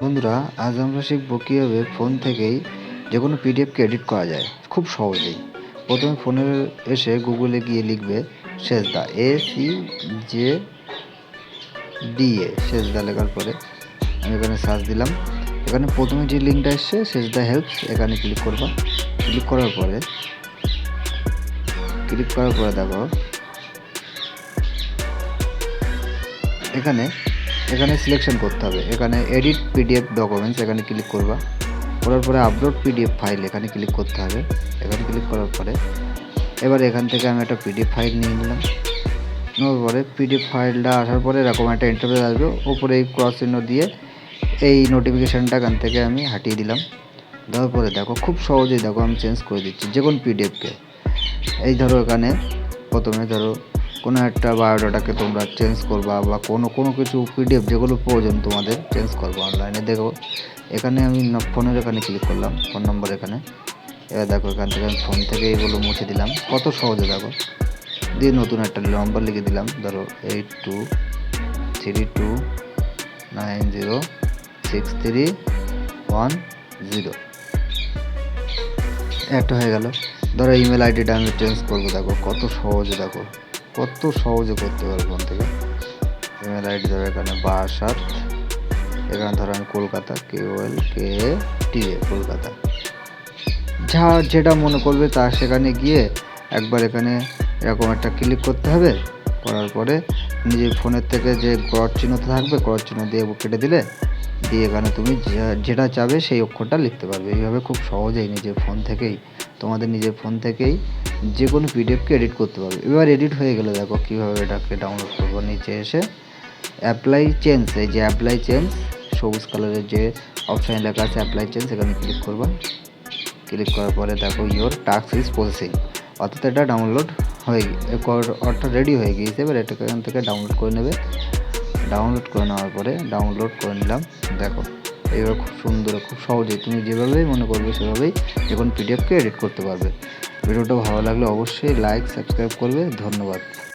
বন্ধুরা, আজ আমরা শিখব কীভাবে ফোন থেকেই যে কোনো পিডিএফকে এডিট করা যায় খুব সহজেই। প্রথমে ফোনে এসে গুগলে গিয়ে লিখবে সেজদা, SEJDA, সেজদা লেখার পরে আমি এখানে সার্চ দিলাম। এখানে প্রথমে যে লিঙ্কটা এসছে সেজদা হেল্পস, এখানে ক্লিক করবা। ক্লিক করার পরে দেখো এখানে সিলেকশন করতে হবে। এখানে এডিট পিডিএফ ডকুমেন্টস, এখানে ক্লিক করবা। করার পরে আপলোড পিডিএফ ফাইল, এখানে ক্লিক করতে হবে। এখানে ক্লিক করার পরে এবার এখান থেকে আমি একটা পিডিএফ ফাইল নিয়ে নিলাম। নেওয়ার পরে পিডিএফ ফাইলটা আসার পরে এরকম একটা ইন্টারফেস আসবে। উপরে এই ক্রস চিহ্ন দিয়ে এই নোটিফিকেশানটা এখান থেকে আমি হাটিয়ে দিলাম। দেওয়ার পরে দেখো খুব সহজেই দেখো আমি চেঞ্জ করে দিচ্ছি যে কোনো পিডিএফকে। এই ধরো এখানে প্রথমে কোনো একটা বায়োডাটাকে তোমরা চেঞ্জ করবা বা কোনো কিছু পিডিএফ যেগুলো প্রয়োজন তোমাদের চেঞ্জ করবো অনলাইনে। দেখো এখানে আমি ফোনের এখানে ক্লিক করলাম, ফোন নম্বর এখানে। এবার দেখো এখান থেকে আমি ফোন থেকে এইগুলো মুছে দিলাম, কত সহজে দেখো। দিয়ে নতুন একটা নম্বর লিখে দিলাম, ধরো 8232906310। একটা হয়ে গেল। ধরো ইমেল আইডিটা আমি চেঞ্জ করবো, দেখো কত সহজে, দেখো কত সহজে করতে পারবো ফোন থেকে। ইমেল আইডি ধরো এখানে বারাসাত, এখানে ধরো আমি কলকাতা, KOLKATA কলকাতা। যেটা মনে করবে তা সেখানে গিয়ে একবার এখানে এরকম একটা ক্লিক করতে হবে। করার পরে নিজের ফোনের থেকে যে ক্রস চিহ্নটা থাকবে, ক্রস চিহ্ন দিয়ে কেটে দিলে, দিয়ে এখানে তুমি যেটা চাবে সেই অক্ষরটা লিখতে পারবে। এইভাবে খুব সহজেই তোমাদের নিজের ফোন থেকেই যে কোনো পিডিএফকে এডিট করতে পারবে। এবার এডিট হয়ে গেলে দেখো কীভাবে এটাকে ডাউনলোড করবো। নিচে এসে অ্যাপ্লাই চেঞ্জ, এই যে অ্যাপ্লাই চেঞ্জ সবুজ কালারের যে অপশানে লেখা আছে অ্যাপ্লাই চেঞ্জ, এখানে ক্লিক করবা। ক্লিক করার পরে দেখো ইওর টাস্ক ইজ প্রসেসিং, অর্থাৎ এটা ডাউনলোড অর্থাৎ রেডি হয়ে গিয়েছে। এবার এটাকে এখান থেকে ডাউনলোড করে নেবে। ডাউনলোড করে নেওয়ার পরে ডাউনলোড করে নিলাম। দেখো এইভাবে খুব সুন্দর, খুব সহজেই তুমি যেভাবেই মনে করবে সেভাবেই এখন পিডিএফকে এডিট করতে পারবে। ভিডিওটা ভালো লাগলে অবশ্যই লাইক সাবস্ক্রাইব করবে। ধন্যবাদ।